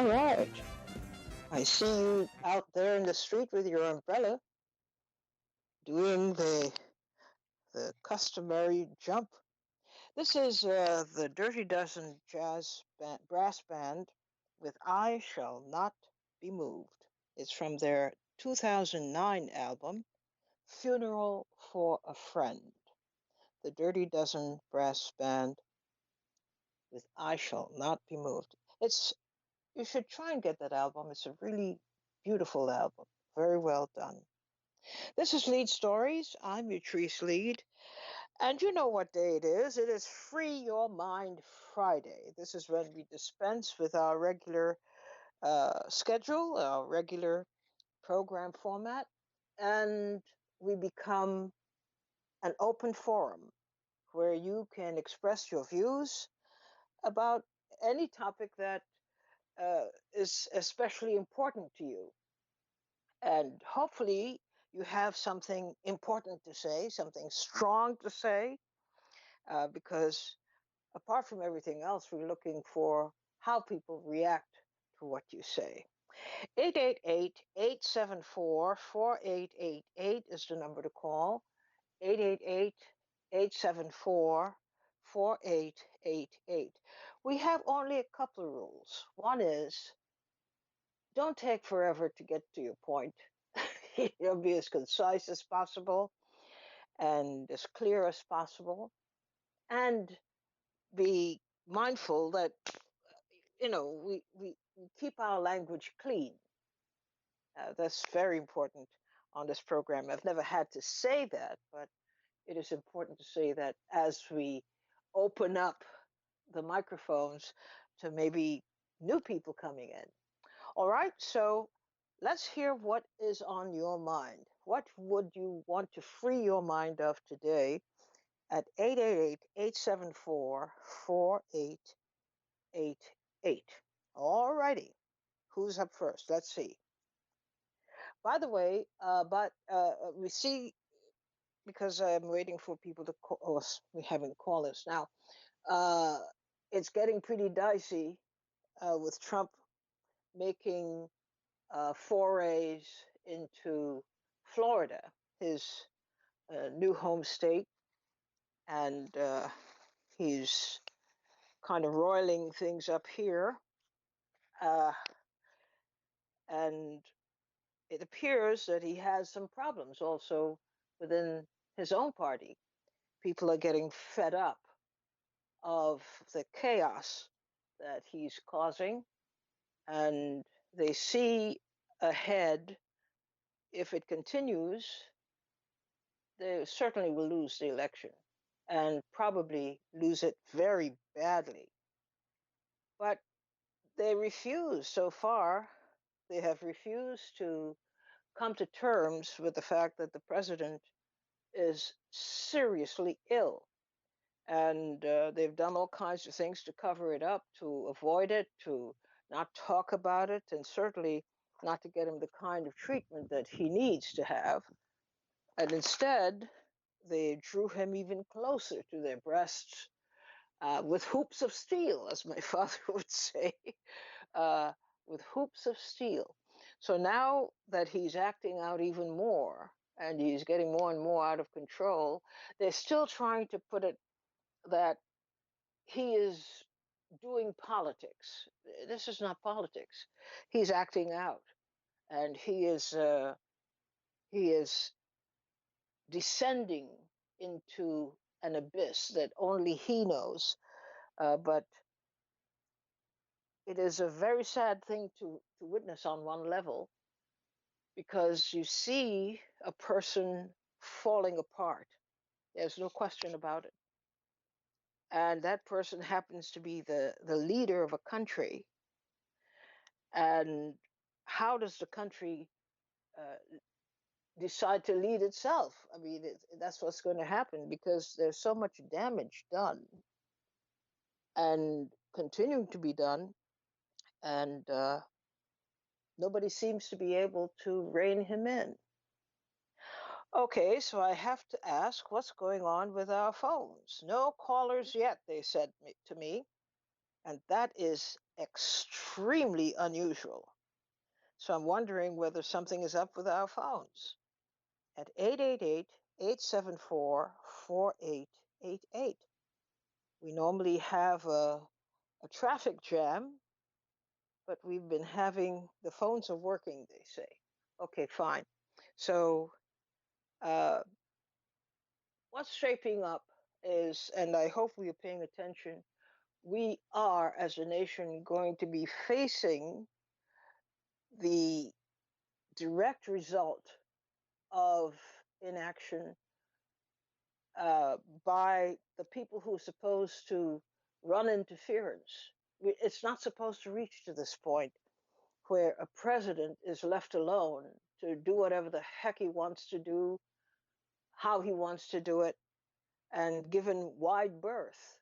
All right. I see you out there in the street with your umbrella doing the customary jump. This is the Dirty Dozen Brass Band with I Shall Not Be Moved. It's from their 2009 album, Funeral for a Friend. The Dirty Dozen Brass Band with I Shall Not Be Moved. You should try and get that album. It's a really beautiful album. Very well done. This is Leid Stories. I'm Utrice Leid. And you know what day it is. It is Free Your Mind Friday. This is when we dispense with our regular schedule, our regular program format, and we become an open forum where you can express your views about any topic that is especially important to you. And hopefully, you have something important to say, something strong to say, because apart from everything else, we're looking for how people react to what you say. 888-874-4888 is the number to call. 888-874-4888. We have only a couple of rules. One is don't take forever to get to your point. Be as concise as possible and as clear as possible, and be mindful that we keep our language clean. That's very important on this program. I've never had to say that, but it is important to say that as we open up the microphones to maybe new people coming in. All right, so let's hear what is on your mind. What would you want to free your mind of today at 888-874-4888? All righty, who's up first? Let's see. By the way, we see, because I'm waiting for people to call us, we haven't called us now. Uh, it's getting pretty dicey with Trump making forays into Florida, his new home state, and he's kind of roiling things up here. Uh, and it appears that he has some problems also within his own party. People are getting fed up of the chaos that he's causing, and they see ahead, if it continues, they certainly will lose the election and probably lose it very badly. But they refuse, so far, they have refused to come to terms with the fact that the president is seriously ill. And they've done all kinds of things to cover it up, to avoid it, to not talk about it, and certainly not to get him the kind of treatment that he needs to have. And instead, they drew him even closer to their breasts with hoops of steel, as my father would say, uh, with hoops of steel. So now that he's acting out even more and he's getting more and more out of control, they're still trying to put it that he is doing politics. This is not politics. He's acting out, and he is descending into an abyss that only he knows. But it is a very sad thing to witness on one level, because you see a person falling apart. There's no question about it. And that person happens to be the leader of a country. And how does the country decide to lead itself? I mean, that's what's going to happen, because there's so much damage done and continuing to be done. And nobody seems to be able to rein him in. Okay, so I have to ask, what's going on with our phones? No callers yet, they said to me. And that is extremely unusual. So I'm wondering whether something is up with our phones. At 888-874-4888. We normally have a traffic jam, but we've been having the phones are working, they say. Okay, fine. So uh, what's shaping up is, and I hope we are paying attention, we are as a nation going to be facing the direct result of inaction uh, by the people who are supposed to run interference. It's not supposed to reach to this point where a president is left alone to do whatever the heck he wants to do, how he wants to do it, and given wide berth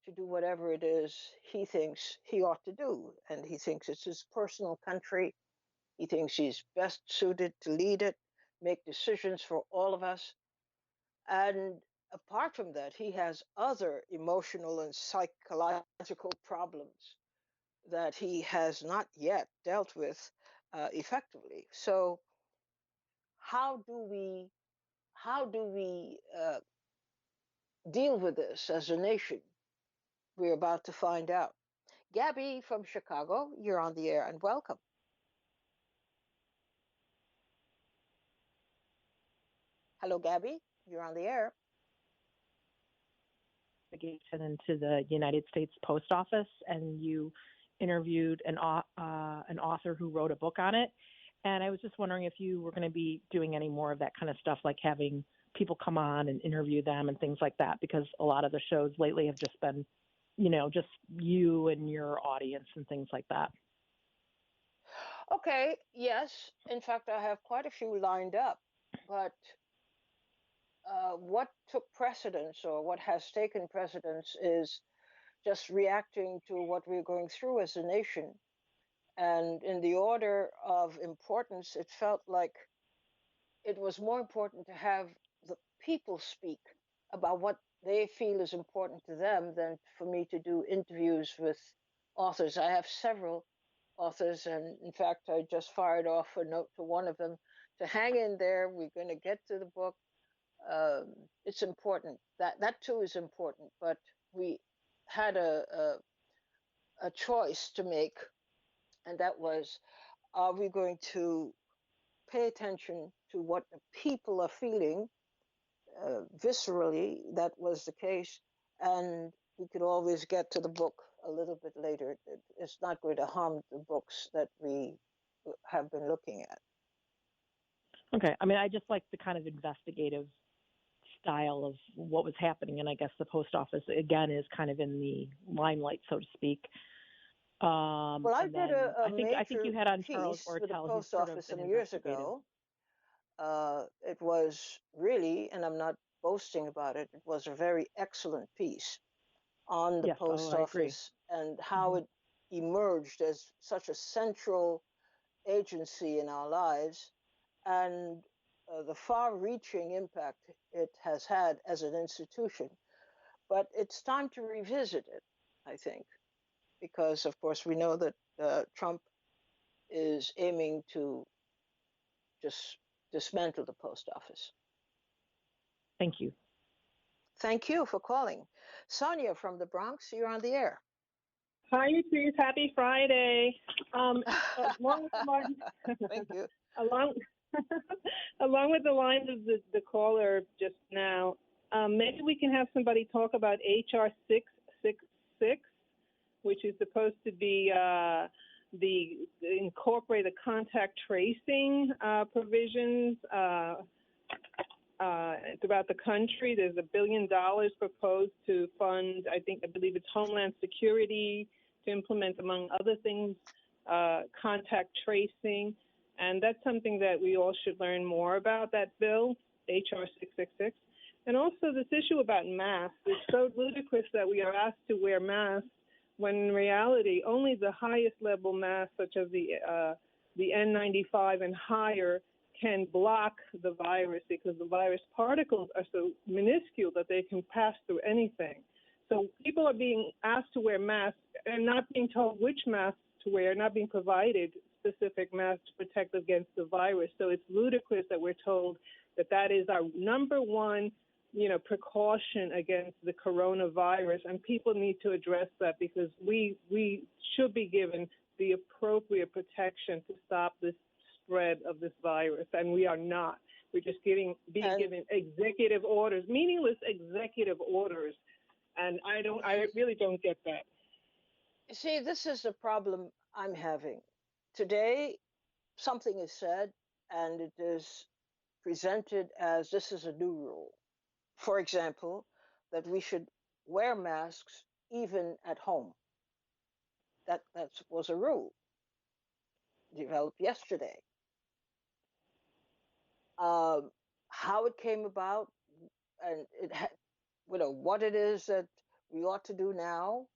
to do whatever it is he thinks he ought to do. And he thinks it's his personal country. He thinks he's best suited to lead it, make decisions for all of us. And apart from that, he has other emotional and psychological problems that he has not yet dealt with effectively. So, how do we deal with this as a nation? We're about to find out. Gabby from Chicago, you're on the air and welcome. Hello, Gabby. You're on the air. Into the United States Post Office, and you interviewed an author who wrote a book on it. And I was just wondering if you were going to be doing any more of that kind of stuff, like having people come on and interview them and things like that, because a lot of the shows lately have just been, just you and your audience and things like that. Okay, yes. In fact, I have quite a few lined up, but what took precedence or what has taken precedence is just reacting to what we're going through as a nation. And in the order of importance, it felt like it was more important to have the people speak about what they feel is important to them than for me to do interviews with authors. I have several authors, and in fact, I just fired off a note to one of them to hang in there. We're going to get to the book. It's important. That too is important, but we had a choice to make, and that was, are we going to pay attention to what the people are feeling viscerally? That was the case, and we could always get to the book a little bit later. It's not going to harm the books that we have been looking at. Okay. I mean, I just like the kind of investigative style of what was happening, and I guess the post office, again, is kind of in the limelight, so to speak. Well, I did a major I think you had on Charles piece with the Ortel, who's post sort of office an some years investigative. ago. It was really, and I'm not boasting about it, it was a very excellent piece on the Yes, post I agree. office and how it emerged as such a central agency in our lives, and the far-reaching impact it has had as an institution. But it's time to revisit it, I think, because, of course, we know that Trump is aiming to just dismantle the post office. Thank you. Thank you for calling. Sonia from the Bronx, you're on the air. Hi, you two. Happy Friday. Along with the lines, Thank you. along, along with the lines of the caller just now, maybe we can have somebody talk about HR 666, which is supposed to be incorporate the contact tracing provisions throughout the country. There's $1 billion proposed to fund, I believe it's Homeland Security, to implement, among other things, contact tracing. And that's something that we all should learn more about, that bill, HR 666. And also this issue about masks. It's so ludicrous that we are asked to wear masks when in reality only the highest level masks, such as the N95 and higher, can block the virus, because the virus particles are so minuscule that they can pass through anything. So people are being asked to wear masks and not being told which masks to wear, not being provided specific masks to protect against the virus. So it's ludicrous that we're told that that is our number one, precaution against the coronavirus, and people need to address that because we should be given the appropriate protection to stop this spread of this virus, and we are not. We're just being given executive orders, meaningless executive orders, and I really don't get that. See, this is the problem I'm having. Today, something is said, and it is presented as this is a new rule. For example, that we should wear masks even at home. That was a rule developed yesterday. How it came about, and what it is that we ought to do now.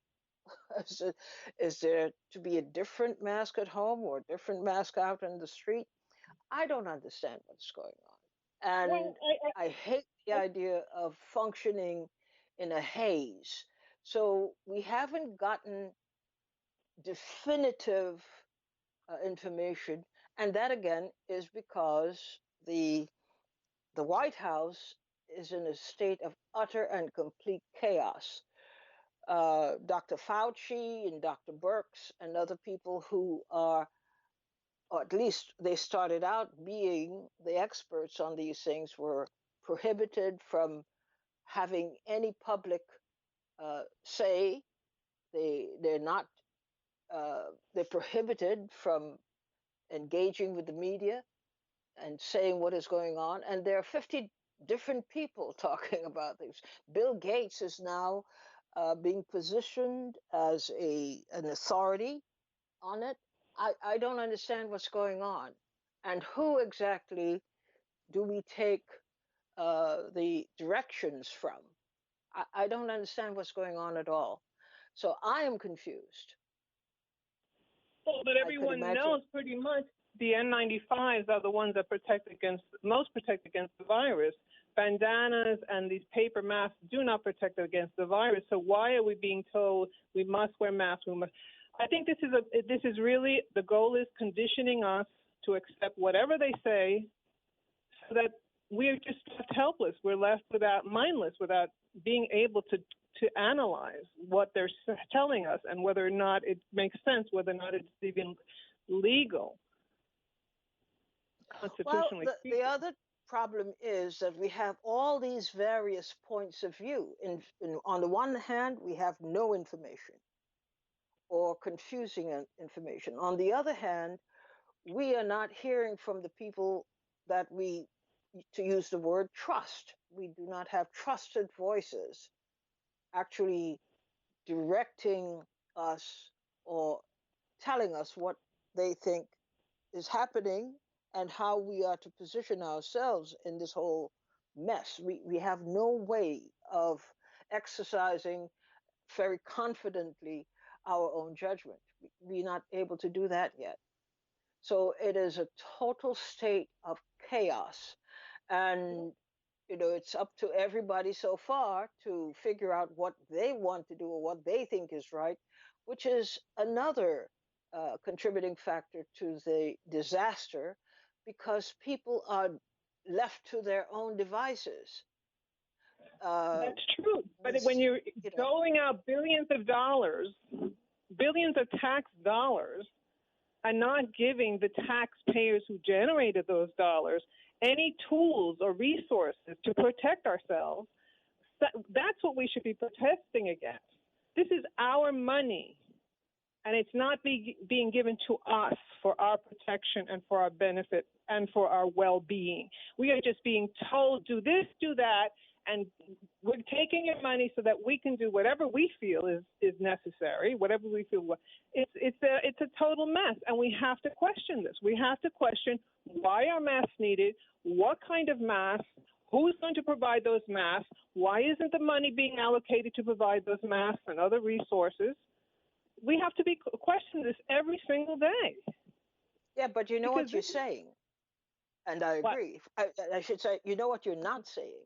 Is there to be a different mask at home or a different mask out in the street? I don't understand what's going on. And Well, I hate the idea of functioning in a haze. So we haven't gotten definitive information. And that again is because the White House is in a state of utter and complete chaos. Dr. Fauci and Dr. Birx and other people who are, or at least they started out being the experts on these things, were prohibited from having any public say. They're not. They're prohibited from engaging with the media and saying what is going on. And there are 50 different people talking about this. Bill Gates is now being positioned as an authority on it. I don't understand what's going on. And who exactly do we take the directions from? I don't understand what's going on at all. So I am confused. Well, but everyone knows pretty much the N95s are the ones that most protect against the virus. Bandanas and these paper masks do not protect against the virus. So why are we being told we must wear masks? I think this is really, the goal is conditioning us to accept whatever they say, so that we're just left helpless. We're left mindless, without being able to analyze what they're telling us and whether or not it makes sense, whether or not it's even legal. Constitutionally well, the other problem is that we have all these various points of view. On the one hand, we have no information or confusing information. On the other hand, we are not hearing from the people that we, to use the word, trust. We do not have trusted voices actually directing us or telling us what they think is happening and how we are to position ourselves in this whole mess. We have no way of exercising very confidently our own judgment. We're not able to do that yet. So it is a total state of chaos. And it's up to everybody so far to figure out what they want to do or what they think is right, which is another contributing factor to the disaster, because people are left to their own devices. That's true. But when you're doling out billions of dollars, billions of tax dollars, and not giving the taxpayers who generated those dollars any tools or resources to protect ourselves, that's what we should be protesting against. This is our money, and it's not being given to us for our protection and for our benefit and for our well-being. We are just being told, do this, do that, and we're taking your money so that we can do whatever we feel is necessary, whatever we feel. It's a total mess, and we have to question this. We have to question why are masks needed, what kind of masks, who's going to provide those masks, why isn't the money being allocated to provide those masks and other resources. We have to question this every single day. Yeah, but you know what you're saying, and I agree. I should say, you know what you're not saying.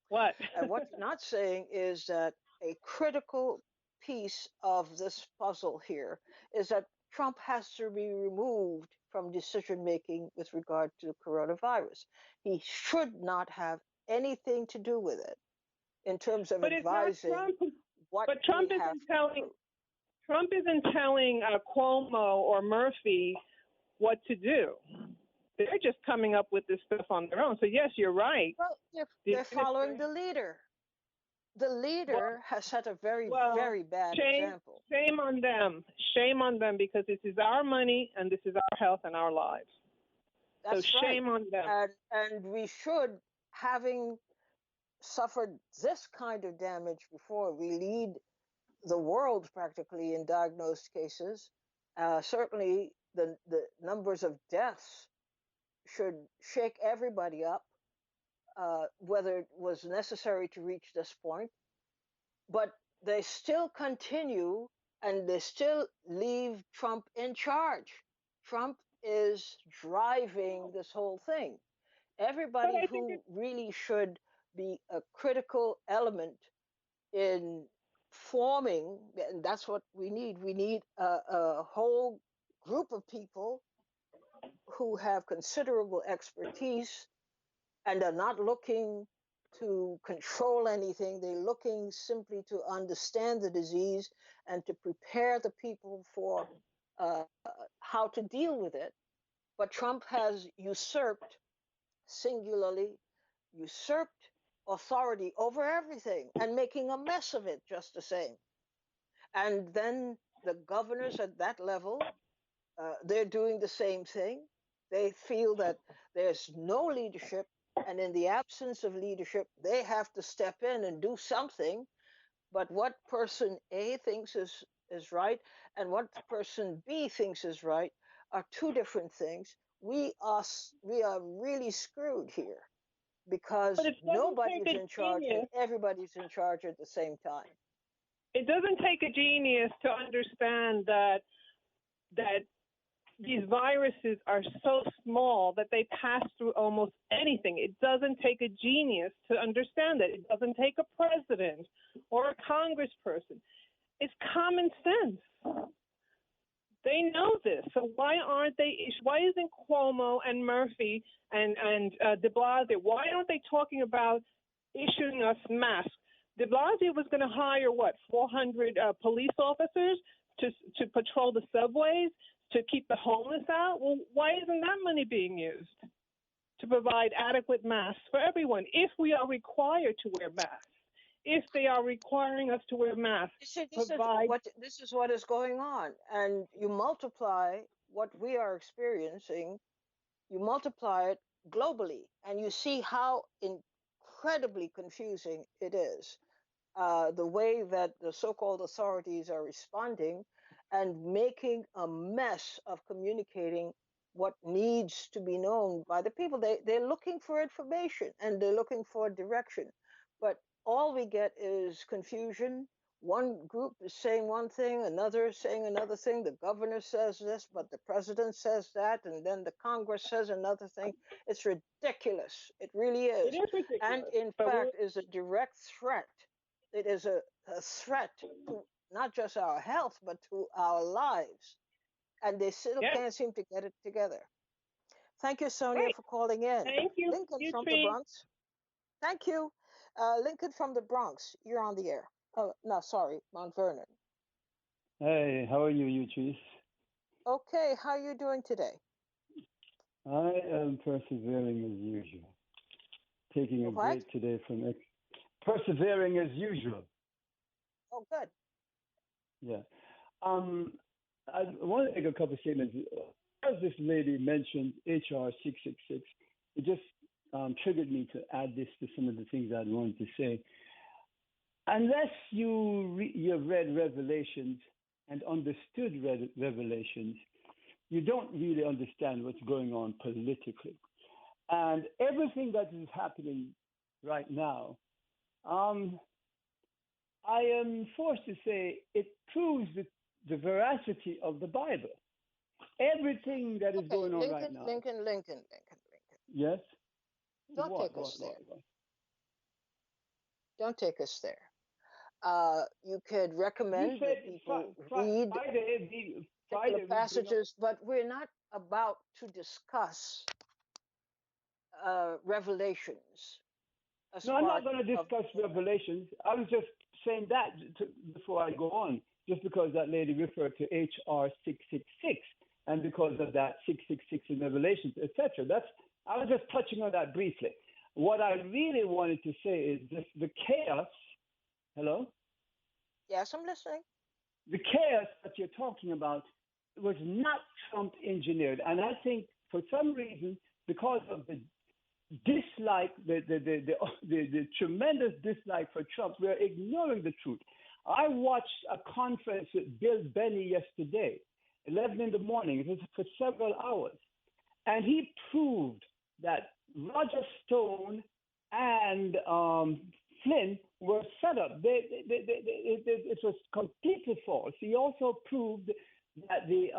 What? And what you're not saying is that a critical piece of this puzzle here is that Trump has to be removed from decision making with regard to coronavirus. He should not have anything to do with it in terms of But it's not advising Trump. what But we have to do. Trump isn't telling Cuomo or Murphy what to do. They're just coming up with this stuff on their own. So yes, you're right. Well, The they're following administration. the leader. The Well, leader has set a very, well, very bad shame, example. shame on them. Shame on them because this is our money and this is our health and our lives. So That's right. shame on them. And we should, having suffered this kind of damage before, we lead the world practically in diagnosed cases. Certainly, the numbers of deaths should shake everybody up, whether it was necessary to reach this point. But they still continue and they still leave Trump in charge. Trump is driving this whole thing. But Everybody I think who really should be a critical element in forming, and that's what we need. We need a whole group of people who have considerable expertise and are not looking to control anything. They're looking simply to understand the disease and to prepare the people for how to deal with it. But Trump has singularly usurped authority over everything and making a mess of it just the same. And then the governors at that level, they're doing the same thing. They feel that there's no leadership, and in the absence of leadership, they have to step in and do something. But what person A thinks is right and what person B thinks is right are two different things. We are really screwed here but because it doesn't take nobody's a in charge and genius. everybody's in charge at the same time. It doesn't take a genius to understand that these viruses are so small that they pass through almost anything. It doesn't take a genius to understand that. It doesn't take a president or a congressperson. It's common sense. They know this. So why aren't they? Why isn't Cuomo and Murphy and De Blasio? Why aren't they talking about issuing us masks? De Blasio was going to hire 400 police officers to patrol the subways to keep the homeless out. Well, why isn't that money being used to provide adequate masks for everyone if we are required to wear masks? If they are requiring us to wear masks, See, provide. this is what is going on, and you multiply what we are experiencing, you multiply it globally, and you see how incredibly confusing it is. The way that the so-called authorities are responding and making a mess of communicating what needs to be known by the people. They're looking for information and they're looking for direction, but all we get is confusion. One group is saying one thing, another is saying another thing. The governor says this, but the president says that, and then the Congress says another thing. It's ridiculous. It really It is. is And ridiculous, in but we're fact, is a direct threat. It is a threat to not just our health, but to our lives. And they still yeah. can't seem to get it together. Thank you, Sonia, Right. for calling in. Thank you, Lincoln from the Eugene. Bronx. Thank you. Lincoln from the Bronx, you're on the air. Oh, no, sorry, Mount Vernon. Hey, how are you, Utrice? Okay, how are you doing today? I am persevering as usual. Taking a What? break today from persevering as usual. Oh, good. Yeah. I want to make a couple of statements. As this lady mentioned HR 666, it just triggered me to add this to some of the things I'd wanted to say. Unless you've read Revelations and understood Revelations, you don't really understand what's going on politically. And everything that is happening right now, I am forced to say it proves the veracity of the Bible. Everything that is Okay, going on right now. Lincoln. Yes? Don't take us there. Don't take us there. You could You recommend said that people read Friday, particular Friday we bring up. passages, but we're not about to discuss revelations as No, I'm not part going to of the discuss program. Revelations. I was just saying that before I go on, just because that lady referred to HR 666, and because of that 666 in Revelations, etc. That's I was just touching on that briefly. What I really wanted to say is this: the chaos. Hello. Yes, I'm listening. The chaos that you're talking about was not Trump engineered. And I think for some reason, because of the dislike, the tremendous dislike for Trump, we're ignoring the truth. I watched a conference with Bill Benny yesterday, 11 in the morning. It was for several hours. And he proved that Roger Stone and Flynn were set up. It was completely false. He also proved that the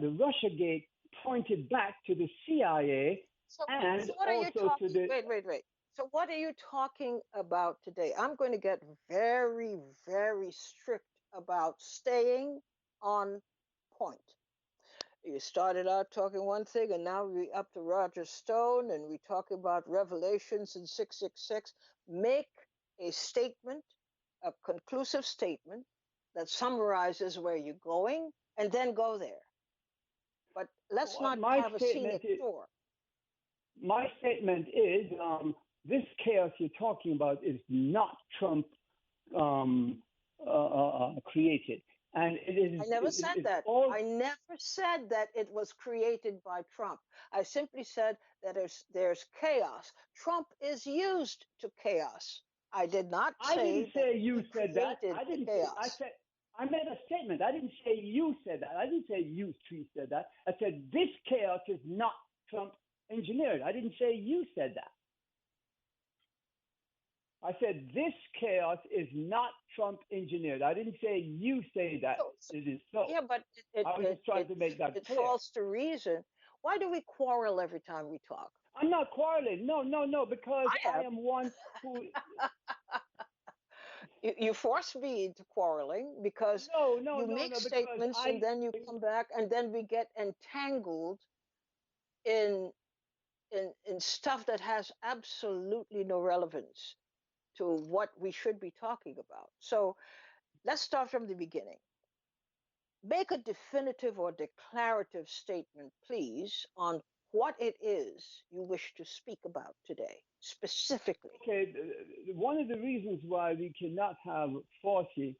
RussiaGate pointed back to the CIA So, and so what are you also to talking? the. Wait. So, what are you talking about today? I'm going to get very, very strict about staying on point. You started out talking one thing, and now we up to Roger Stone, and we talk about Revelations in 666. Make a statement, a conclusive statement that summarizes where you're going, and then go there. But let's not My have a statement scenic is tour. my statement is this chaos you're talking about is not Trump um, created, and I never said it's that. all. I never said that it was created by Trump. I simply said that there's chaos. Trump is used to chaos. I did not I didn't say that say you he said that. created I the didn't say. I chaos. said I made a statement. I didn't say you said that. I didn't say you three said that. I said this chaos is not Trump engineered. I didn't say you said that. I said this chaos is not Trump engineered. I didn't say you say that So it is so. yeah, but it, I was it just trying it to make that it clear. falls to reason. Why do we quarrel every time we talk? I'm not quarreling. No, no, no, because I I am. am one who. You force me into quarreling because No, no, you no, make no, because statements and I. then you come back and then we get entangled in in stuff that has absolutely no relevance to what we should be talking about. So let's start from the beginning. Make a definitive or declarative statement, please, on what it is you wish to speak about today, specifically. Okay, one of the reasons why we cannot have Fauci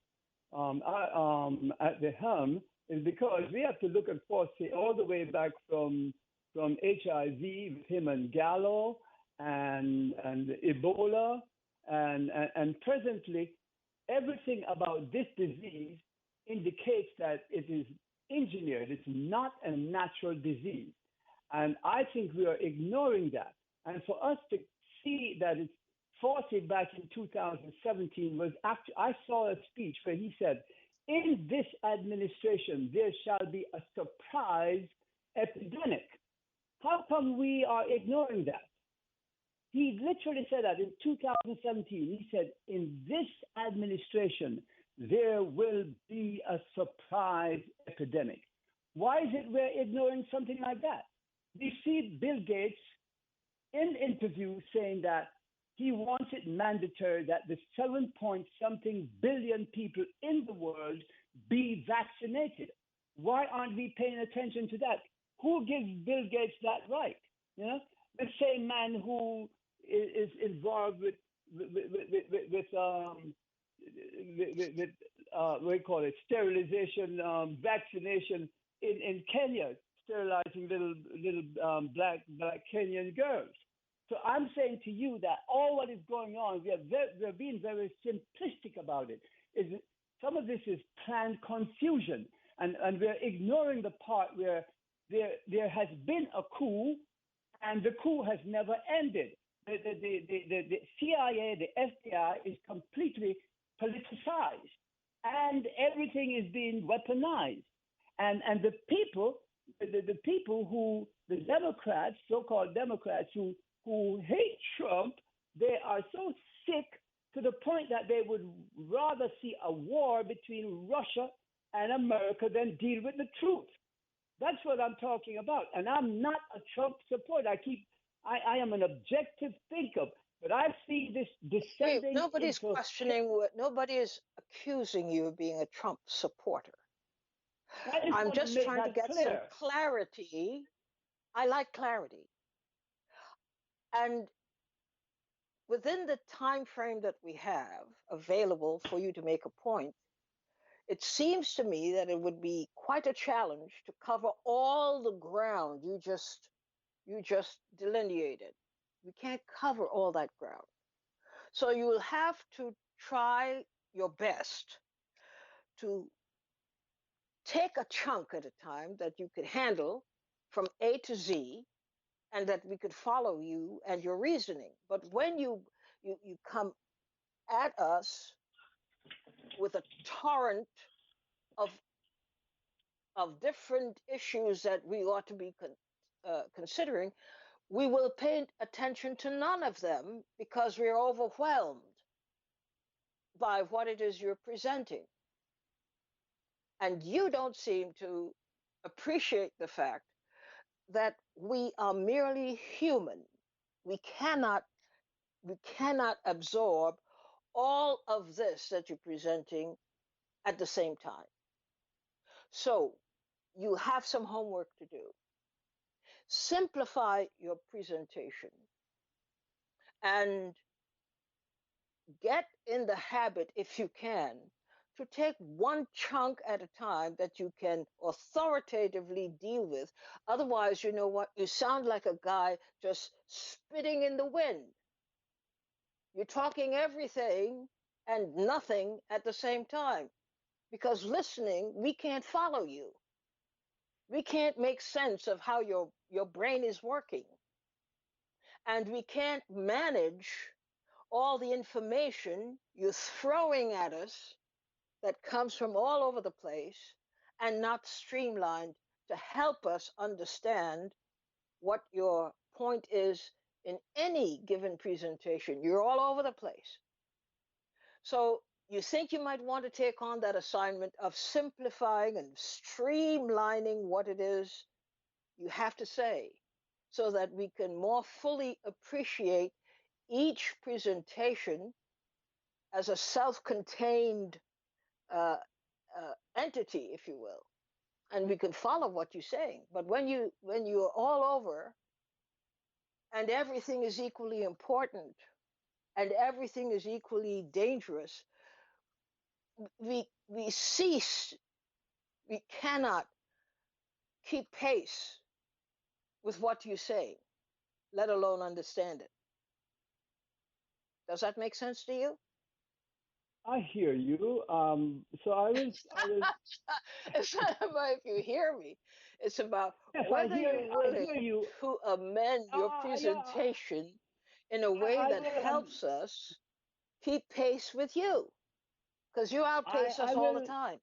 at the helm is because we have to look at Fauci all the way back from HIV with him and Gallo and Ebola and presently everything about this disease indicates that it is engineered. It's not a natural disease. And I think we are ignoring that. And for us to see that it's 40 back in 2017 was after I saw a speech where he said, in this administration, there shall be a surprise epidemic. How come we are ignoring that? He literally said that in 2017. He said, in this administration, there will be a surprise epidemic. Why is it we're ignoring something like that? We see Bill Gates in interviews saying that he wants it mandatory that the 7 point something billion people in the world be vaccinated. Why aren't we paying attention to that? Who gives Bill Gates that right? You know, the same man who is involved with what do you call it, sterilization, vaccination in Kenya, sterilizing little black Kenyan girls. So I'm saying to you that all what is going on, we're being very simplistic about it. Is some of this is planned confusion, and we're ignoring the part where there has been a coup, and the coup has never ended. The CIA, the FBI is completely politicized, and everything is being weaponized. And the people, the people who, the Democrats, so-called Democrats who hate Trump, they are so sick to the point that they would rather see a war between Russia and America than deal with the truth. That's what I'm talking about. And I'm not a Trump supporter. I am an objective thinker, but I see this descending Nobody's into. questioning nobody is accusing you of being a Trump supporter. I just I'm want to just make trying to that get some clear. clarity. I like clarity. And within the time frame that we have available for you to make a point, it seems to me that it would be quite a challenge to cover all the ground you just delineated. We can't cover all that ground. So you will have to try your best to take a chunk at a time that you could handle from A to Z and that we could follow you and your reasoning. But when you come at us with a torrent of different issues that we ought to be considering, we will pay attention to none of them because we are overwhelmed by what it is you're presenting. And you don't seem to appreciate the fact that we are merely human. We cannot absorb all of this that you're presenting at the same time. So you have some homework to do. Simplify your presentation and get in the habit, if you can, to take one chunk at a time that you can authoritatively deal with. Otherwise, you know what? You sound like a guy just spitting in the wind. You're talking everything and nothing at the same time. Because listening, we can't follow you. We can't make sense of how your brain is working. And we can't manage all the information you're throwing at us that comes from all over the place and not streamlined to help us understand what your point is in any given presentation. You're all over the place. So you think you might want to take on that assignment of simplifying and streamlining what it is you have to say so that we can more fully appreciate each presentation as a self-contained uh, entity, if you will, and we can follow what you're saying. But when you're all over and everything is equally important and everything is equally dangerous, we cease. We cannot keep pace with what you say, let alone understand it. Does that make sense to you? I hear you. So I will. It's not about if you hear me. It's about Yes, whether you're I hear willing you. to amend your Yeah, presentation in a way I that will. helps us keep pace with you, because you outpace I us all the will. time.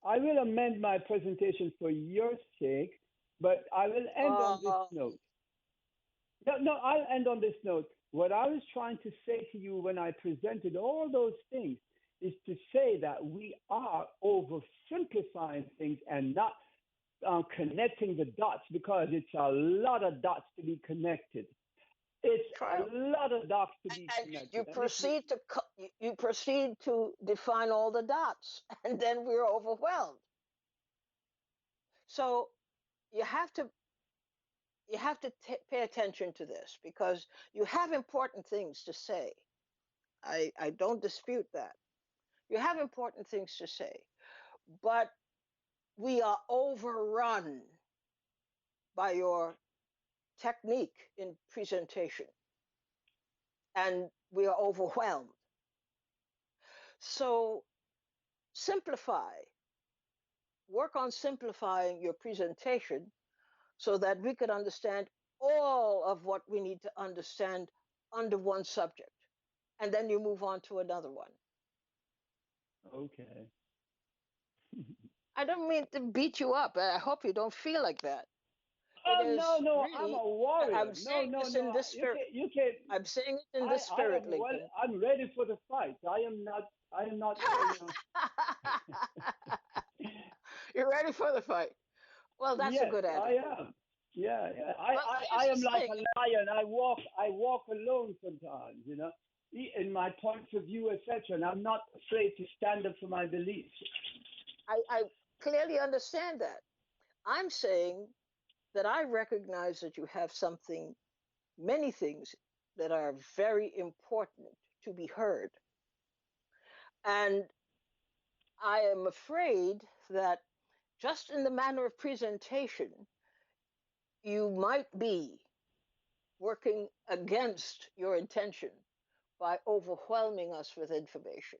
I will amend my presentation for your sake, but I will end on this Uh, note. No, no, I'll end on this note. What I was trying to say to you when I presented all those things is to say that we are oversimplifying things and not connecting the dots because it's a lot of dots to be connected. It's a Trial. lot of dots to be And connected. And if we, you proceed to define all the dots, and then we're overwhelmed. So you have to pay attention to this because you have important things to say. I don't dispute that. You have important things to say, but we are overrun by your technique in presentation and we are overwhelmed. So simplify, work on simplifying your presentation so that we could understand all of what we need to understand under one subject. And then you move on to another one. okay. I don't mean to beat you up. I hope you don't feel like that. It Oh no, this no. I'm really, a warrior. I'm No, saying no, this in no. this You spirit. can, you can. I'm saying it in this I spirit, am well. Lincoln. I'm ready for the fight. I am not. I am not. You're ready for the fight. Well, that's a Yes, good I attitude. am. Yeah, yeah. Well, I here's am the like thing. a lion. I walk alone sometimes, in my points of view, etc. And I'm not afraid to stand up for my beliefs. I clearly understand that. I'm saying that I recognize that you have something, many things that are very important to be heard. And I am afraid that just in the manner of presentation, you might be working against your intention by overwhelming us with information.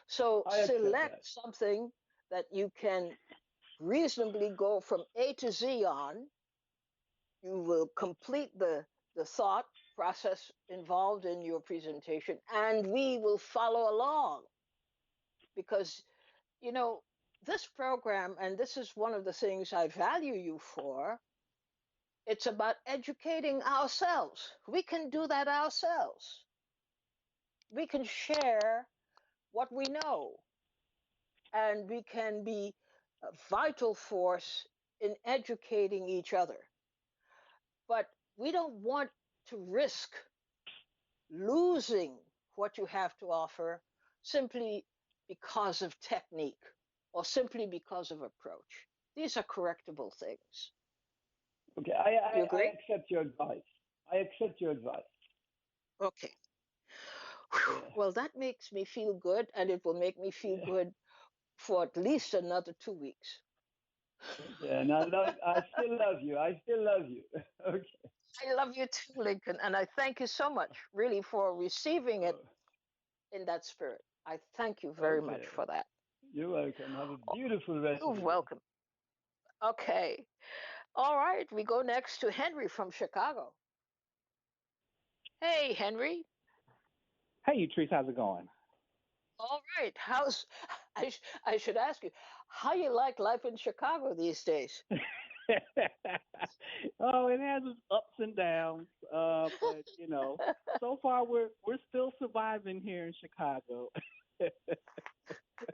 So I accept select that. something that you can reasonably go from A to Z on. You will complete the thought process involved in your presentation, and we will follow along because, you know, this program, and this is one of the things I value you for, it's about educating ourselves. We can do that ourselves. We can share what we know, and we can be a vital force in educating each other. But we don't want to risk losing what you have to offer simply because of technique or simply because of approach. These are correctable things. Okay, Do you I agree? accept your advice. I accept your advice. Okay. Yeah. Well, that makes me feel good, and it will make me feel Yeah. good for at least another 2 weeks. Okay. And I still love you. I still love you. Okay. I love you too, Lincoln, and I thank you so much, really, for receiving it Oh, in that spirit. I thank you very much okay. for that. You're welcome. Have a Oh, beautiful rest you're of the day. welcome. Okay. All right. We go next to Henry from Chicago. Hey, Henry. Hey, Trees, how's it going? All right. I should ask you, how you like life in Chicago these days? Oh, it has its ups and downs, but so far we're still surviving here in Chicago.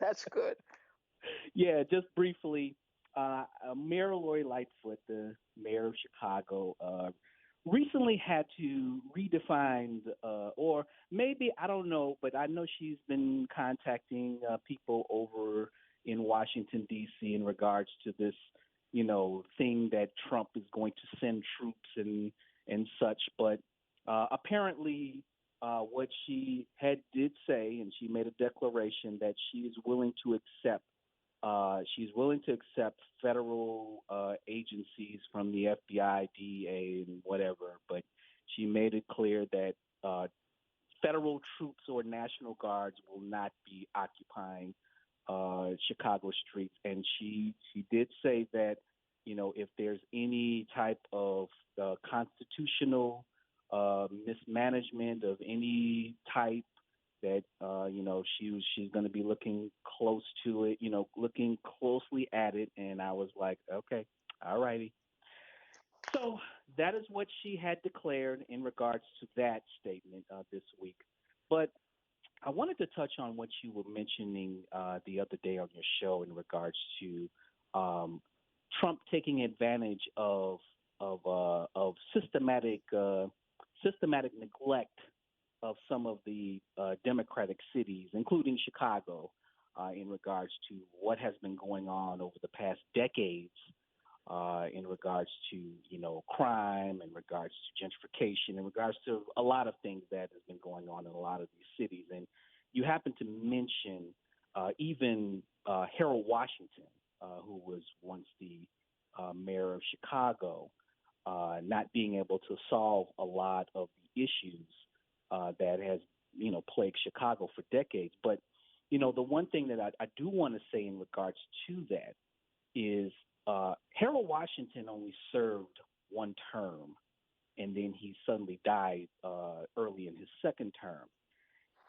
That's good. Yeah, just briefly, Mayor Lori Lightfoot, the mayor of Chicago, recently had to redefine, or maybe I don't know, but I know she's been contacting people over in Washington D.C. in regards to this, thing that Trump is going to send troops and such. But apparently, what she had did say, and she made a declaration that she is willing to accept. She's willing to accept federal agencies from the FBI, DEA, and whatever, but she made it clear that federal troops or National Guards will not be occupying Chicago streets. And she did say that if there's any type of constitutional mismanagement of any type, that she's going to be looking close to it, looking closely at it. And I was like, okay, all righty. So that is what she had declared in regards to that statement this week. But I wanted to touch on what you were mentioning the other day on your show in regards to Trump taking advantage of systematic neglect of some of the Democratic cities, including Chicago, in regards to what has been going on over the past decades, in regards to crime, in regards to gentrification, in regards to a lot of things that has been going on in a lot of these cities. And you happen to mention even Harold Washington, who was once the mayor of Chicago, not being able to solve a lot of the issues that has plagued Chicago for decades. But the one thing that I do want to say in regards to that is Harold Washington only served one term, and then he suddenly died early in his second term.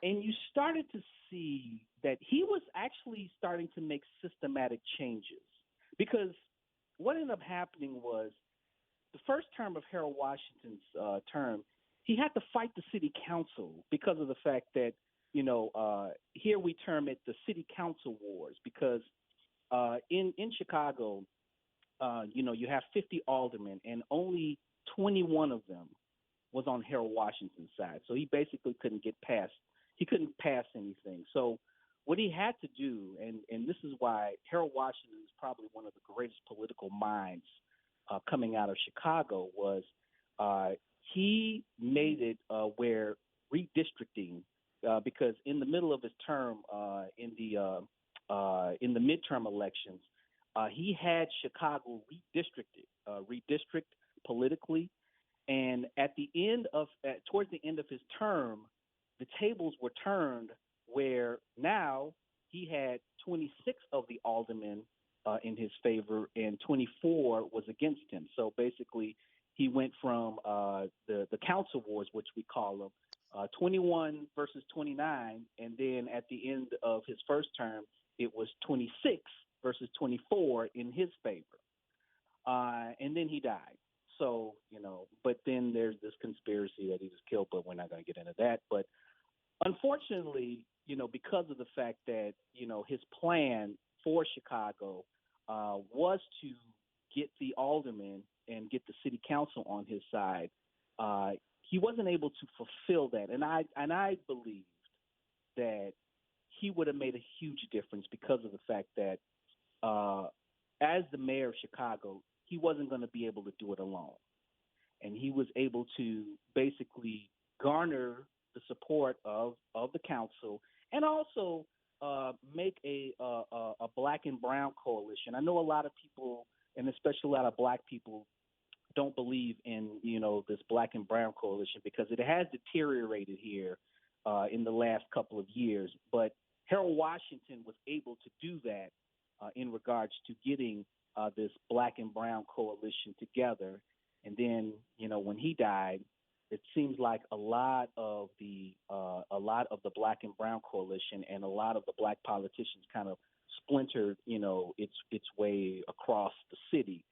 And you started to see that he was actually starting to make systematic changes, because what ended up happening was the first term of Harold Washington's term, he had to fight the city council because of the fact that, here we term it the city council wars, because in Chicago, you have 50 aldermen, and only 21 of them was on Harold Washington's side. So he basically couldn't get past. He couldn't pass anything. So what he had to do, and this is why Harold Washington is probably one of the greatest political minds coming out of Chicago, was he made it where redistricting, because in the middle of his term in the midterm elections, he had Chicago redistrict politically, and towards the end of his term, the tables were turned where now he had 26 of the aldermen in his favor and 24 was against him. So basically, he went from the council wars, which we call them, 21 versus 29, and then at the end of his first term, it was 26 versus 24 in his favor. And then he died. So, but then there's this conspiracy that he was killed, but we're not going to get into that. But unfortunately, because of the fact that, his plan for Chicago was to get the aldermen and get the city council on his side, he wasn't able to fulfill that. And I believed that he would have made a huge difference because of the fact that as the mayor of Chicago, he wasn't going to be able to do it alone. And he was able to basically garner the support of the council, and also make a black and brown coalition. I know a lot of people, and especially a lot of black people, don't believe in this black and brown coalition because it has deteriorated here in the last couple of years. But Harold Washington was able to do that in regards to getting this black and brown coalition together. And then, when he died, it seems like a lot of the black and brown coalition and a lot of the black politicians kind of splintered, its way across the city.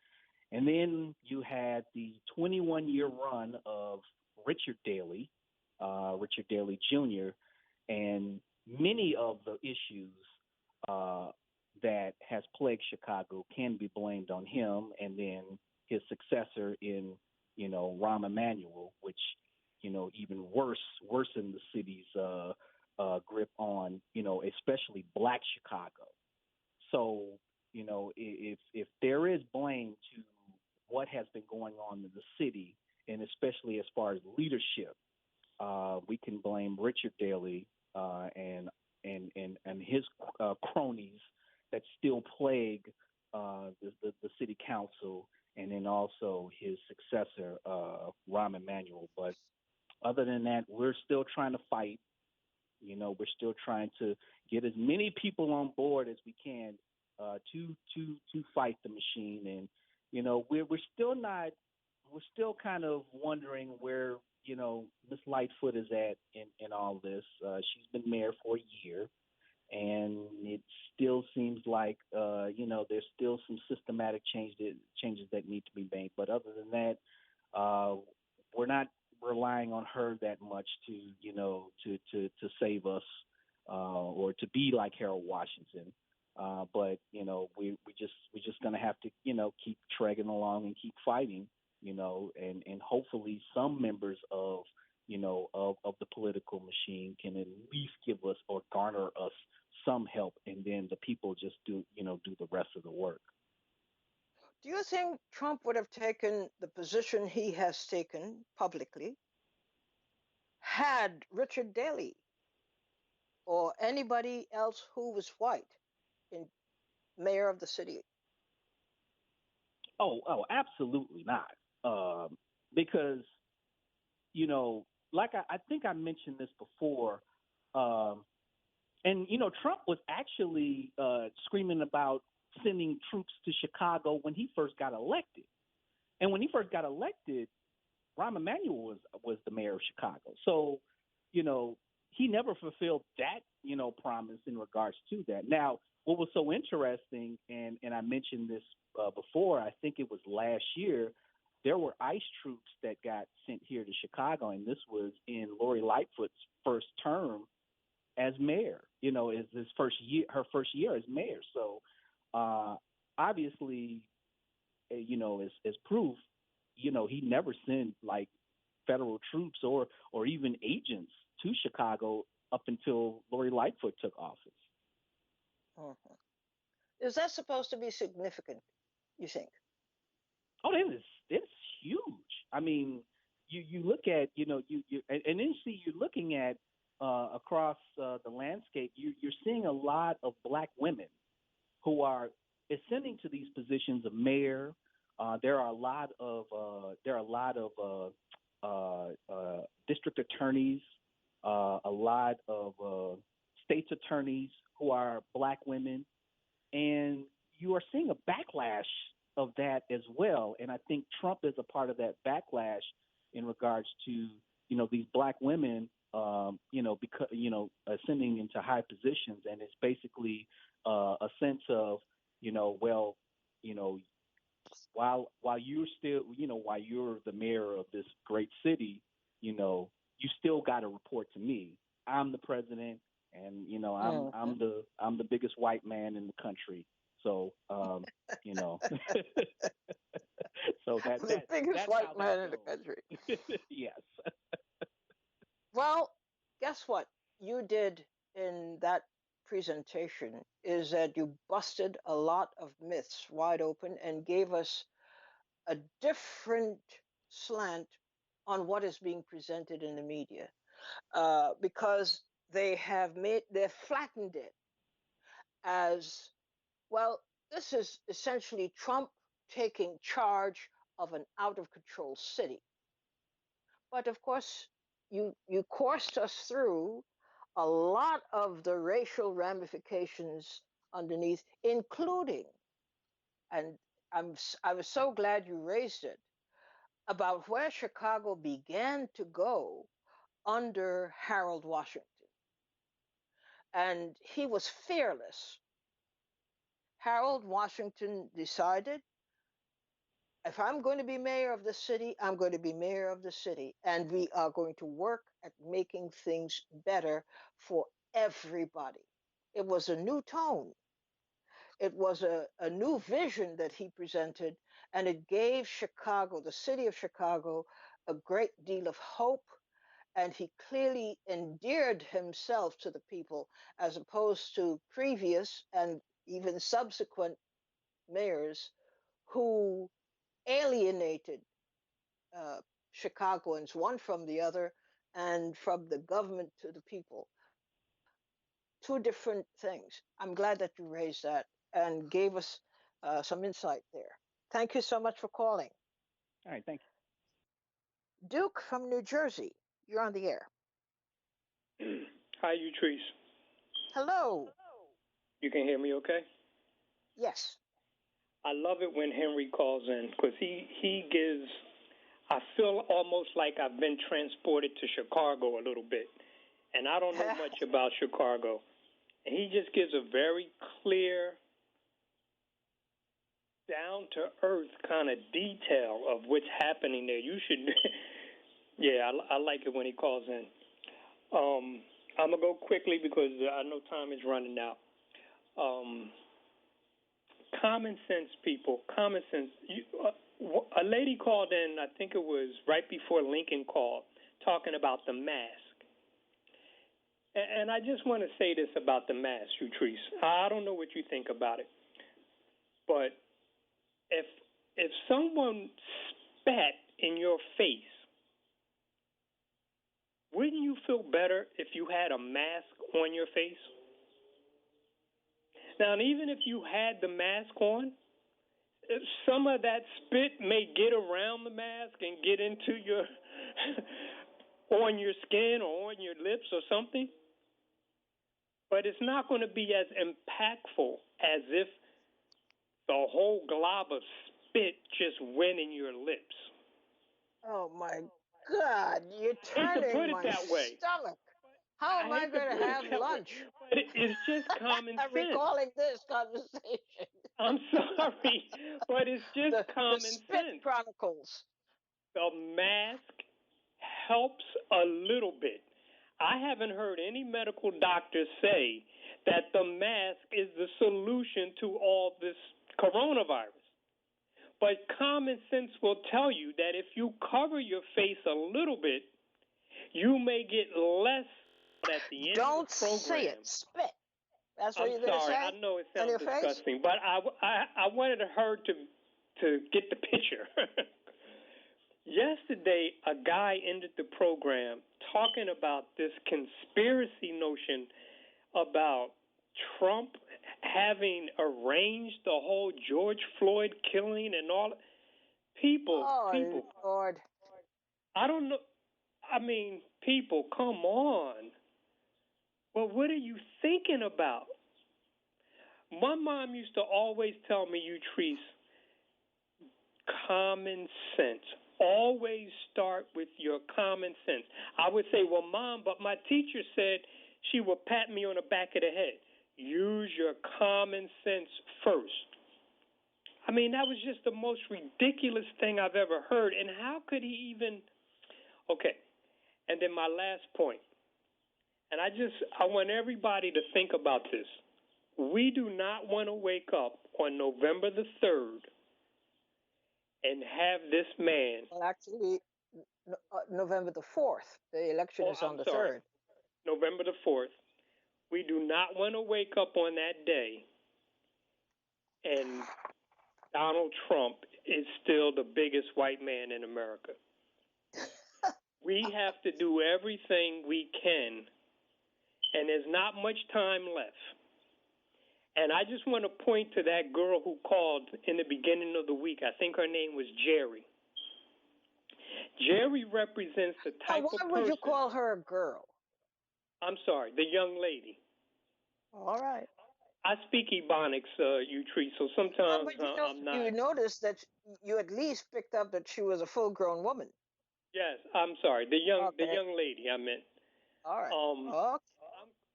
And then you had the 21-year run of Richard Daley Jr., and many of the issues that has plagued Chicago can be blamed on him, and then his successor in, Rahm Emanuel, which, even worsened the city's grip on, especially black Chicago. So, if there is blame to what has been going on in the city, and especially as far as leadership, we can blame Richard Daley and his cronies that still plague the city council, and then also his successor, Rahm Emanuel. But other than that, we're still trying to fight. We're still trying to get as many people on board as we can to fight the machine. And we're still kind of wondering where Miss Lightfoot is at in all this. She's been mayor for a year, and it still seems like there's still some systematic changes that need to be made. But other than that, we're not relying on her that much to save us or to be like Harold Washington. But we're just gonna have to keep tregging along and keep fighting, and hopefully some members of the political machine can at least give us or garner us some help, and then the people just do the rest of the work. Do you think Trump would have taken the position he has taken publicly had Richard Daley or anybody else who was white in mayor of the city? Oh, absolutely not. Because, like I think I mentioned this before, and Trump was actually screaming about sending troops to Chicago when he first got elected. And when he first got elected, Rahm Emanuel was the mayor of Chicago. So, he never fulfilled that, promise in regards to that. Now, what was so interesting, and I mentioned this before, I think it was last year, there were ICE troops that got sent here to Chicago, and this was in Lori Lightfoot's first term as mayor. Is this first year, her first year as mayor. So uh, obviously, as proof, he never sent like federal troops or even agents to Chicago up until Lori Lightfoot took office. Mhm. Is that supposed to be significant, you think? Oh, it's huge. I mean, you look at and then see you're looking at across the landscape. You're seeing a lot of black women who are ascending to these positions of mayor. There are a lot of district attorneys, a lot of states attorneys who are black women, and you are seeing a backlash of that as well. And I think Trump is a part of that backlash in regards to these black women, because ascending into high positions, and it's basically a sense of well, you know, while you're still while you're the mayor of this great city, you still got to report to me. I'm the president, and Mhm. I'm the biggest white man in the country. So you know, so The biggest that's how white that man in the country. goes. Yes. Well, guess what you did in that presentation is that you busted a lot of myths wide open and gave us a different slant on what is being presented in the media, because they've flattened it as, well, this is essentially Trump taking charge of an out of control city. But of course, you coursed us through a lot of the racial ramifications underneath, including, and I was so glad you raised it, about where Chicago began to go under Harold Washington. And he was fearless. Harold Washington decided, if I'm going to be mayor of the city, I'm going to be mayor of the city. And we are going to work at making things better for everybody. It was a new tone. It was a new vision that he presented, and it gave Chicago, the city of Chicago, a great deal of hope. And he clearly endeared himself to the people as opposed to previous and even subsequent mayors who alienated uh, Chicagoans, one from the other, and from the government to the people. Two different things. I'm glad that you raised that and gave us some insight there. Thank you so much for calling. All right. Thank Duke from New Jersey, you're on the air. Hi, Utrice. Hello. You can hear me okay? Yes. I love it when Henry calls in because he gives, I feel almost like I've been transported to Chicago a little bit. And I don't know much about Chicago. And he just gives a very clear, down to earth kind of detail of what's happening there. You should, yeah, I like it when he calls in. I'm going to go quickly because I know time is running out. Um, Common sense, people. Common sense. A lady called in, I think it was right before Lincoln called, talking about the mask. And I just want to say this about the mask, Utrice. I don't know what you think about it, but if someone spat in your face, wouldn't you feel better if you had a mask on your face? Now, and even if you had the mask on, some of that spit may get around the mask and get into your on your skin or on your lips or something, but it's not going to be as impactful as if the whole glob of spit just went in your lips. Oh my God, you're I hate to turning put it my that way. stomach. How am I I hate to going to put it have that way, lunch? but it's just common I'm sense. recalling this conversation. I'm sorry, but it's just The common Spit sense. Chronicles. The mask helps a little bit. I haven't heard any medical doctor say that the mask is the solution to all this coronavirus. But common sense will tell you that if you cover your face a little bit, you may get less at the end Don't of the program. say it. Spit. That's what I'm you're going to sorry. say? I know it On sounds your face? disgusting, but I wanted her to get the picture. Yesterday, a guy ended the program talking about this conspiracy notion about Trump having arranged the whole George Floyd killing and all. People. Oh, Lord. I don't know. I mean, people, come on. Well, what are you thinking about? My mom used to always tell me, Utrice, common sense. Always start with your common sense. I would say, well, Mom, but my teacher said she would pat me on the back of the head. Use your common sense first. I mean, that was just the most ridiculous thing I've ever heard. And how could he even... Okay, and then my last point. And I want everybody to think about this. We do not want to wake up on November the 3rd and have this man... Well, actually, November the 4th. The election is on the 3rd. November the 4th. We do not want to wake up on that day and Donald Trump is still the biggest white man in America. We have to do everything we can, and there's not much time left. And I just want to point to that girl who called in the beginning of the week. I think her name was Jerry. Jerry represents the type of person... Why would you call her a girl? I'm sorry, the young lady. All right. I speak Ebonics, Utrice, so sometimes I'm not... You noticed that you at least picked up that she was a full-grown woman. Yes, I'm sorry, the young lady I meant. All right. Okay.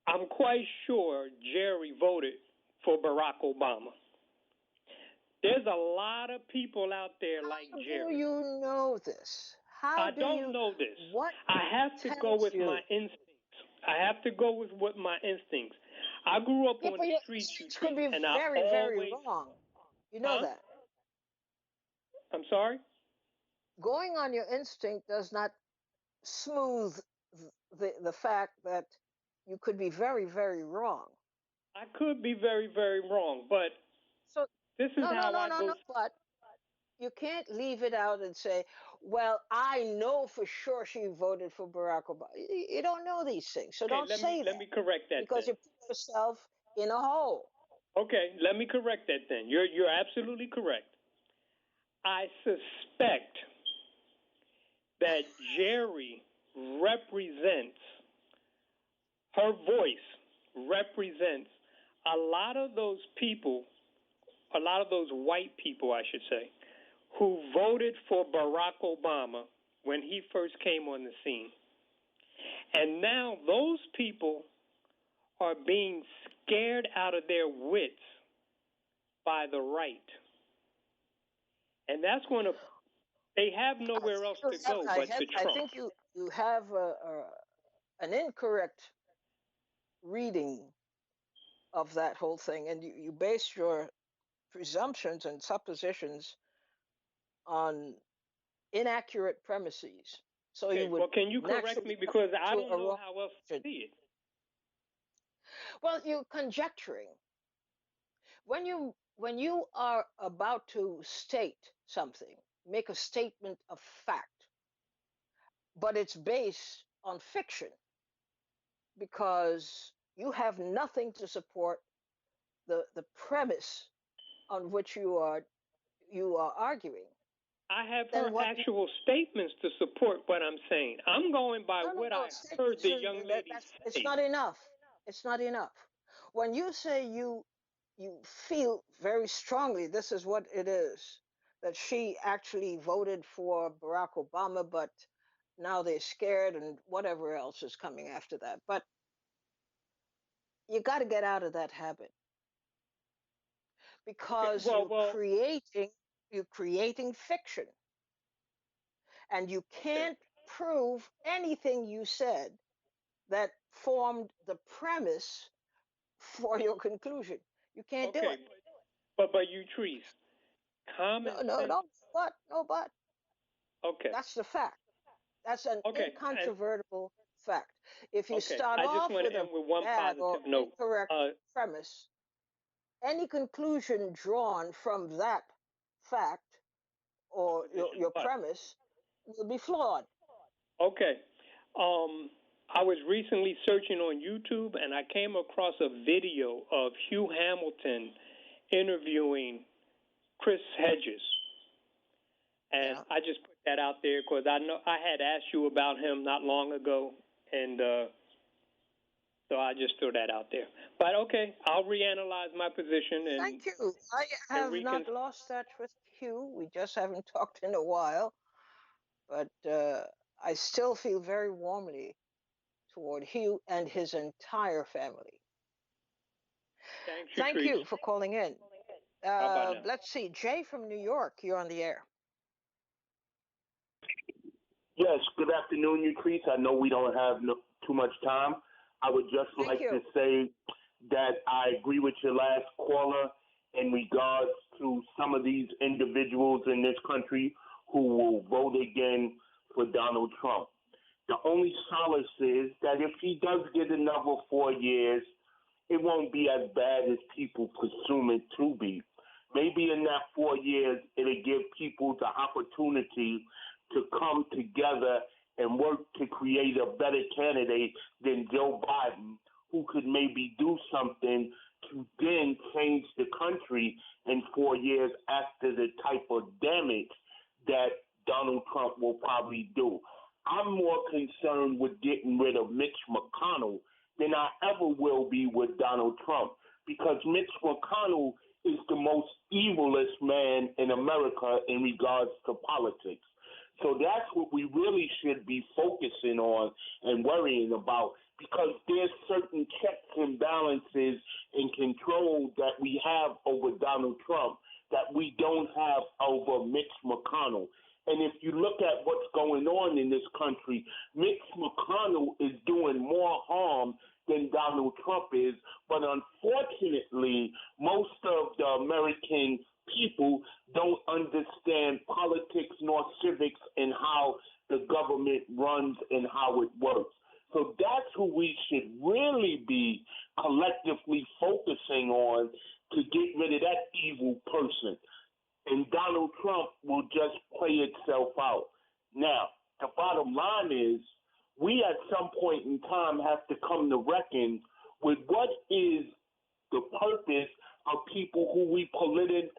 I'm quite sure Jerry voted for Barack Obama. There's a lot of people out there like Jerry. How do you know this? I don't know this. What I have to go with my instincts. I have to go with what my instincts. I grew up on the streets, could be and very, very wrong. You know that. I'm sorry? Going on your instinct does not smooth the fact that you could be very, very wrong. I could be very, very wrong, but this is how I go. But you can't leave it out and say, well, I know for sure she voted for Barack Obama. You don't know these things, so don't say that. Let me correct that because then. you put yourself in a hole. Okay, let me correct that then. You're absolutely correct. I suspect that Jerry represents, her voice represents a lot of those people, a lot of those white people, I should say, who voted for Barack Obama when he first came on the scene. And now those people are being scared out of their wits by the right. And that's going to, they have nowhere else to go but to Trump. I think you have an incorrect reading of that whole thing, and you base your presumptions and suppositions on inaccurate premises. So okay, you would. Well, can you correct me, because I don't know how else to see it. Well, you're conjecturing. When you are about to state something, make a statement of fact, but it's based on fiction because you have nothing to support the premise on which you are arguing. I have her actual statements to support what I'm saying. I'm going by what I heard the young lady say. It's not enough. It's not enough. When you say you feel very strongly, this is what it is, that she actually voted for Barack Obama, but now they're scared and whatever else is coming after that. But you got to get out of that habit because you're creating fiction. And you Okay. can't prove anything you said that formed the premise for your conclusion. You can't do Okay. it. But you trees. Common No, no, sense. no, but, no, but. Okay. That's the fact. That's an Okay. And incontrovertible fact. If you okay. start I just off want to with end a with one bad or positive note. incorrect premise, any conclusion drawn from that fact or Opposition. your But premise will be flawed. okay. I was recently searching on YouTube and I came across a video of Hugh Hamilton interviewing Chris Hedges. And Yeah. I just put that out there because I know I had asked you about him not long ago, and so I just threw that out there. But okay, I'll reanalyze my position Thank you. I and have not reconsider. lost touch with Hugh. We just haven't talked in a while, but I still feel very warmly toward Hugh and his entire family. Thanks, Thank Trees. you for calling in. Bye bye now. Let's see. Jay from New York, you're on the air. Yes, good afternoon, Lucrease. I know we don't have too much time. I would just Thank like to you. say that I agree with your last caller in regards to some of these individuals in this country who will vote again for Donald Trump. The only solace is that if he does get another 4 years, it won't be as bad as people presume it to be. Maybe in that 4 years, it'll give people the opportunity to come together and work to create a better candidate than Joe Biden, who could maybe do something to then change the country in 4 years after the type of damage that Donald Trump will probably do. I'm more concerned with getting rid of Mitch McConnell than I ever will be with Donald Trump, because Mitch McConnell is the most evilest man in America in regards to politics. So that's what we really should be focusing on and worrying about, because there's certain checks and balances and control that we have over Donald Trump that we don't have over Mitch McConnell. And if you look at what's going on in this country, Mitch McConnell is doing more harm than Donald Trump is. But unfortunately, most of the American people don't understand politics nor civics and how the government runs and how it works. So that's who we should really be collectively focusing on to get rid of that evil person. And Donald Trump will just play itself out. Now, the bottom line is we at some point in time have to come to reckon with what is the purpose of people who we polluted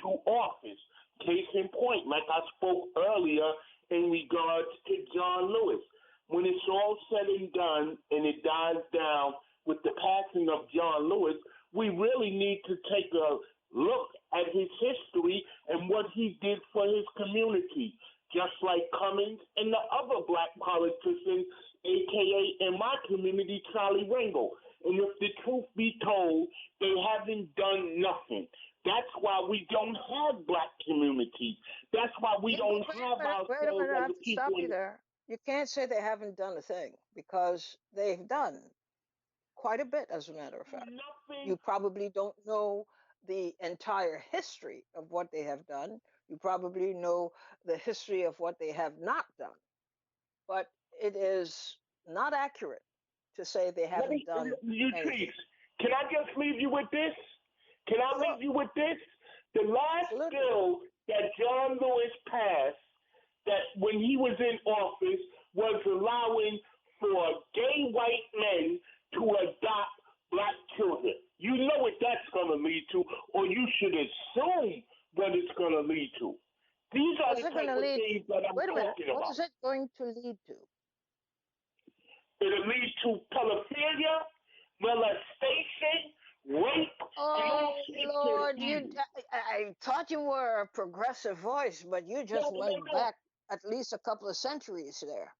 to office. Case in point, like I spoke earlier in regards to John Lewis. When it's all said and done and it dies down with the passing of John Lewis, we really need to take a look at his history and what he did for his community, just like Cummings and the other black politicians, aka in my community, Charlie Ringo. And if the truth be told, they haven't done nothing. That's why we don't have black communities. That's why we Yeah, don't but have wait a ourselves minute. I as have a to people. stop you there. You can't say they haven't done a thing because they've done quite a bit, as a matter of fact. Nothing. You probably don't know the entire history of what they have done. You probably know the history of what they have not done. But it is not accurate to say they Let haven't me, done you anything. trees. Can I just leave you with this? Can I Sure, leave you with this? The last absolutely. bill that John Lewis passed, that when he was in office, was allowing for gay white men to adopt black children. You know what that's going to lead to, or you should assume what it's going to lead to. These are What's the it going type to of lead? things that I'm Wait a minute. talking What about. is it going to lead to? It'll lead to pedophilia, molestation, rape, and all Oh sorts of Lord, evil. I thought you were a progressive voice, but you just No, no, went no. back at least a couple of centuries there.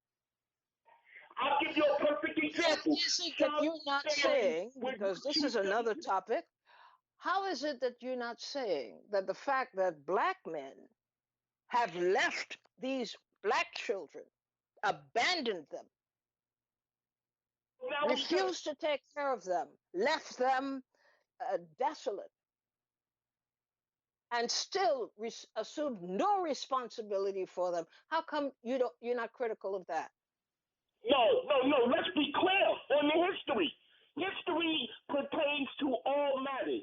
I'll give you a perfect example. Is it that Charles you're not Stanley saying, was because what this you is another say. topic, how is it that you're not saying that the fact that black men have left these black children, abandoned them, Now, refused to take care of them, left them desolate, and still assumed no responsibility for them. How come you're not critical of that? no. Let's be clear on the history. History pertains to all matters.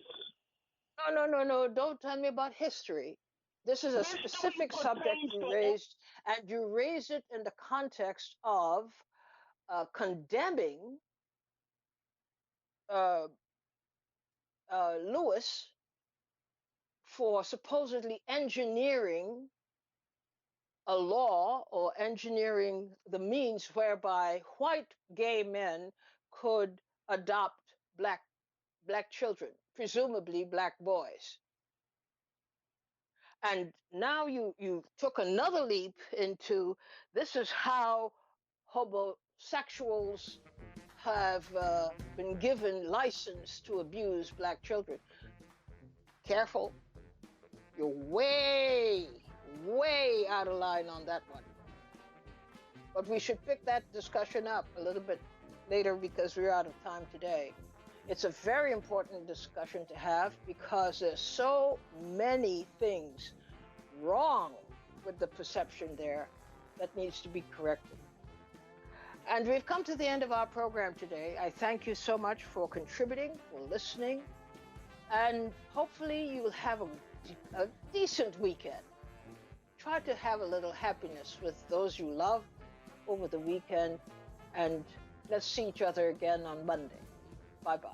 No. Don't tell me about history. This is a History specific subject pertains you to raised, and you raised it in the context of condemning uh, Lewis for supposedly engineering a law or engineering the means whereby white gay men could adopt black children, presumably black boys. And now you took another leap into this is how homosexuals have been given license to abuse black children. Careful, you're way out of line on that one. But we should pick that discussion up a little bit later because we're out of time today. It's a very important discussion to have because there's so many things wrong with the perception there that needs to be corrected. And we've come to the end of our program today. I thank you so much for contributing, for listening, and hopefully you'll have a decent weekend. Try to have a little happiness with those you love over the weekend, and let's see each other again on Monday. Bye-bye.